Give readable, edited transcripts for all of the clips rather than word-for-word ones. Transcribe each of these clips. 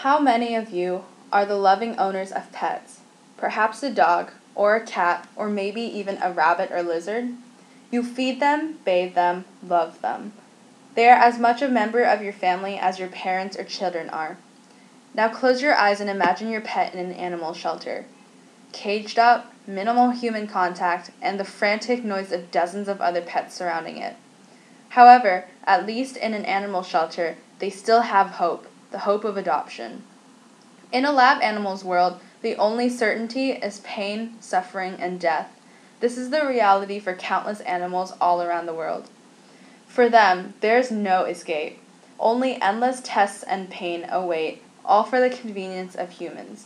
How many of you are the loving owners of pets? Perhaps a dog, or a cat, or maybe even a rabbit or lizard? You feed them, bathe them, love them. They are as much a member of your family as your parents or children are. Now close your eyes and imagine your pet in an animal shelter. Caged up, minimal human contact, and the frantic noise of dozens of other pets surrounding it. However, at least in an animal shelter, they still have hope, the hope of adoption. In a lab animal's world, the only certainty is pain, suffering, and death. This is the reality for countless animals all around the world. For them, there is no escape. Only endless tests and pain await, all for the convenience of humans.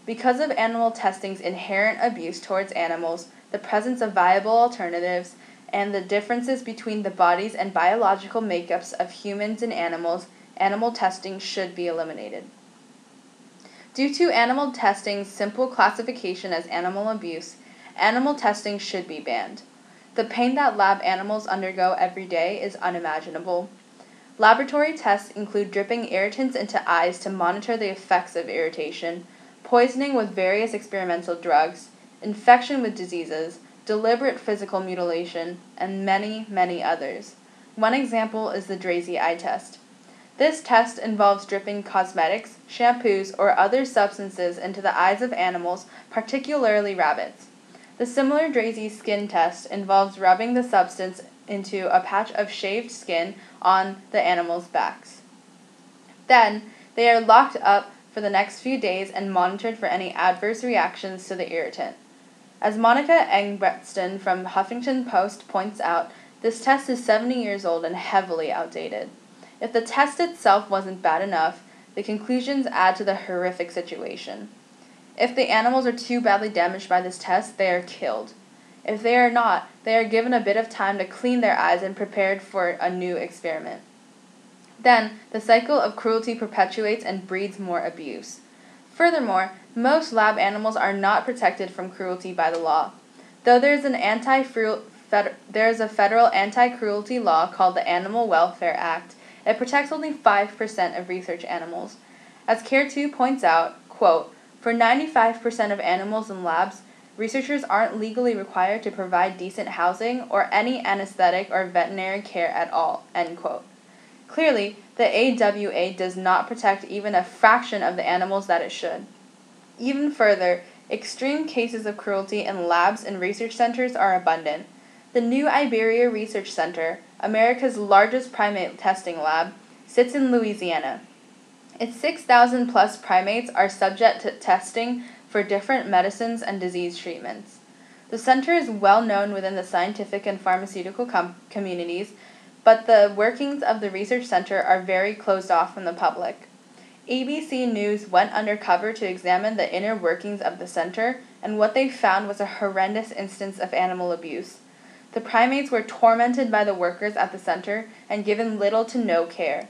Because of animal testing's inherent abuse towards animals, the presence of viable alternatives, and the differences between the bodies and biological makeups of humans and animals, animal testing should be eliminated. Due to animal testing's simple classification as animal abuse, animal testing should be banned. The pain that lab animals undergo every day is unimaginable. Laboratory tests include dripping irritants into eyes to monitor the effects of irritation, poisoning with various experimental drugs, infection with diseases, deliberate physical mutilation, and many, many others. One example is the Drazy eye test. This test involves dripping cosmetics, shampoos, or other substances into the eyes of animals, particularly rabbits. The similar Drazy skin test involves rubbing the substance into a patch of shaved skin on the animals' backs. Then, they are locked up for the next few days and monitored for any adverse reactions to the irritant. As Monica Engbretson from Huffington Post points out, this test is 70 years old and heavily outdated. If the test itself wasn't bad enough, the conclusions add to the horrific situation. If the animals are too badly damaged by this test, they are killed. If they are not, they are given a bit of time to clean their eyes and prepared for a new experiment. Then, the cycle of cruelty perpetuates and breeds more abuse. Furthermore, most lab animals are not protected from cruelty by the law. Though there is a federal anti-cruelty law called the Animal Welfare Act, it protects only 5% of research animals. As Care 2 points out, quote, for 95% of animals in labs, researchers aren't legally required to provide decent housing or any anesthetic or veterinary care at all, end quote. Clearly, the AWA does not protect even a fraction of the animals that it should. Even further, extreme cases of cruelty in labs and research centers are abundant. The New Iberia Research Center, America's largest primate testing lab, sits in Louisiana. Its 6,000 plus primates are subject to testing for different medicines and disease treatments. The center is well known within the scientific and pharmaceutical communities, but the workings of the research center are very closed off from the public. ABC News went undercover to examine the inner workings of the center, and what they found was a horrendous instance of animal abuse. The primates were tormented by the workers at the center and given little to no care.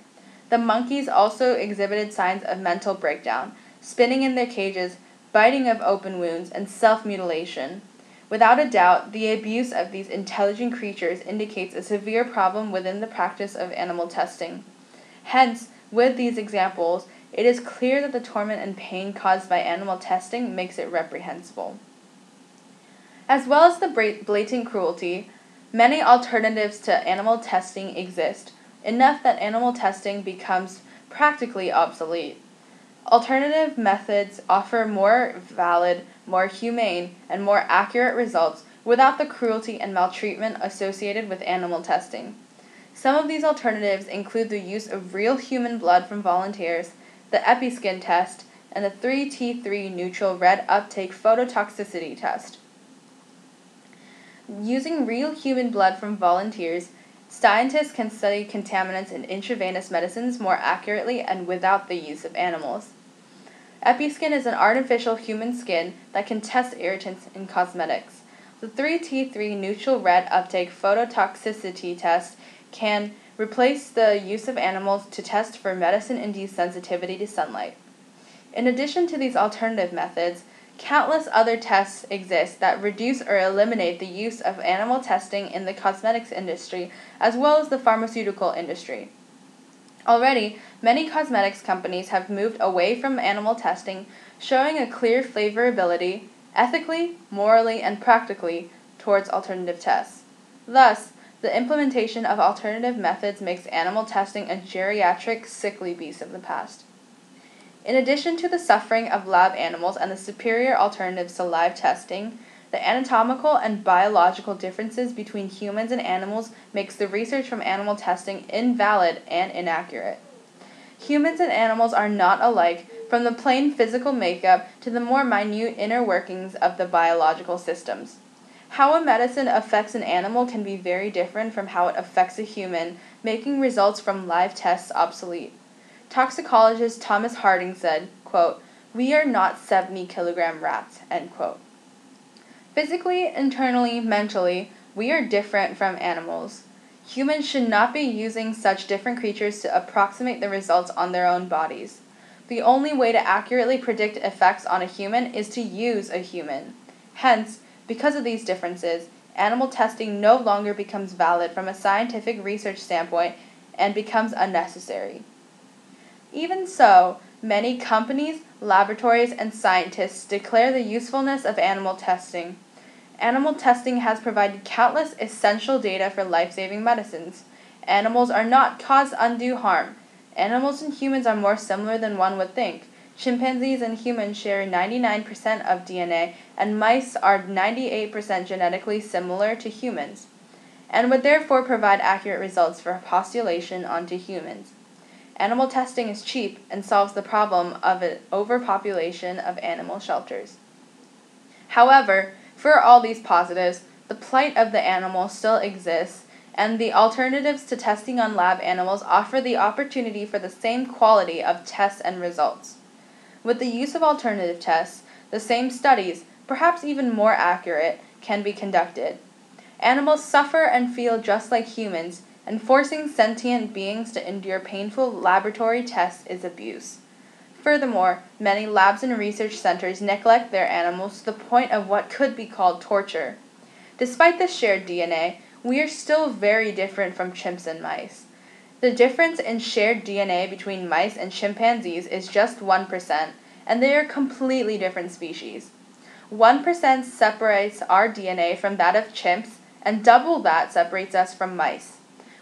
The monkeys also exhibited signs of mental breakdown, spinning in their cages, biting of open wounds, and self-mutilation. Without a doubt, the abuse of these intelligent creatures indicates a severe problem within the practice of animal testing. Hence, with these examples, it is clear that the torment and pain caused by animal testing makes it reprehensible. As well as the blatant cruelty, many alternatives to animal testing exist, enough that animal testing becomes practically obsolete. Alternative methods offer more valid, more humane, and more accurate results without the cruelty and maltreatment associated with animal testing. Some of these alternatives include the use of real human blood from volunteers, the EpiSkin test, and the 3T3 neutral red uptake phototoxicity test. Using real human blood from volunteers, scientists can study contaminants in intravenous medicines more accurately and without the use of animals. EpiSkin is an artificial human skin that can test irritants in cosmetics. The 3T3 neutral red uptake phototoxicity test can replace the use of animals to test for medicine-induced sensitivity to sunlight. In addition to these alternative methods, countless other tests exist that reduce or eliminate the use of animal testing in the cosmetics industry as well as the pharmaceutical industry. Already, many cosmetics companies have moved away from animal testing, showing a clear favorability, ethically, morally, and practically, towards alternative tests. Thus, the implementation of alternative methods makes animal testing a geriatric, sickly beast of the past. In addition to the suffering of lab animals and the superior alternatives to live testing, the anatomical and biological differences between humans and animals makes the research from animal testing invalid and inaccurate. Humans and animals are not alike, from the plain physical makeup to the more minute inner workings of the biological systems. How a medicine affects an animal can be very different from how it affects a human, making results from live tests obsolete. Toxicologist Thomas Harding said, quote, "We are not 70-kilogram rats," end quote. Physically, internally, mentally, we are different from animals. Humans should not be using such different creatures to approximate the results on their own bodies. The only way to accurately predict effects on a human is to use a human. Hence, because of these differences, animal testing no longer becomes valid from a scientific research standpoint and becomes unnecessary. Even so, many companies, laboratories, and scientists declare the usefulness of animal testing. Animal testing has provided countless essential data for life-saving medicines. Animals are not cause undue harm. Animals and humans are more similar than one would think. Chimpanzees and humans share 99% of DNA, and mice are 98% genetically similar to humans, and would therefore provide accurate results for postulation onto humans. Animal testing is cheap and solves the problem of an overpopulation of animal shelters. However, for all these positives, the plight of the animal still exists, and the alternatives to testing on lab animals offer the opportunity for the same quality of tests and results. With the use of alternative tests, the same studies, perhaps even more accurate, can be conducted. Animals suffer and feel just like humans, and forcing sentient beings to endure painful laboratory tests is abuse. Furthermore, many labs and research centers neglect their animals to the point of what could be called torture. Despite the shared DNA, we are still very different from chimps and mice. The difference in shared DNA between mice and chimpanzees is just 1%, and they are completely different species. 1% separates our DNA from that of chimps, and double that separates us from mice.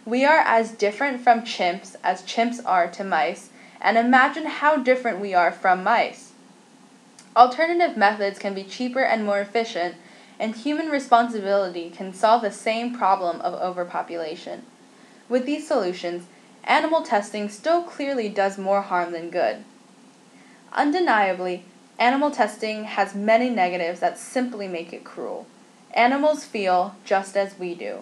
We are as different from chimps as chimps are to mice, and imagine how different we are from mice. Alternative methods can be cheaper and more efficient, and human responsibility can solve the same problem of overpopulation. With these solutions, animal testing still clearly does more harm than good. Undeniably, animal testing has many negatives that simply make it cruel. Animals feel just as we do.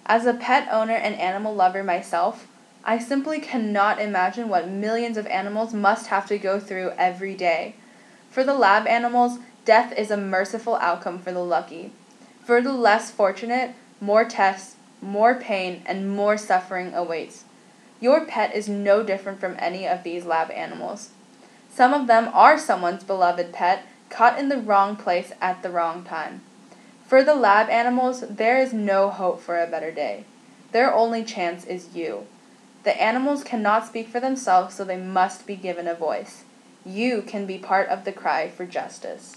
As a pet owner and animal lover myself, I simply cannot imagine what millions of animals must have to go through every day. For the lab animals, death is a merciful outcome for the lucky. For the less fortunate, more tests, more pain, and more suffering awaits. Your pet is no different from any of these lab animals. Some of them are someone's beloved pet, caught in the wrong place at the wrong time. For the lab animals, there is no hope for a better day. Their only chance is you. The animals cannot speak for themselves, so they must be given a voice. You can be part of the cry for justice.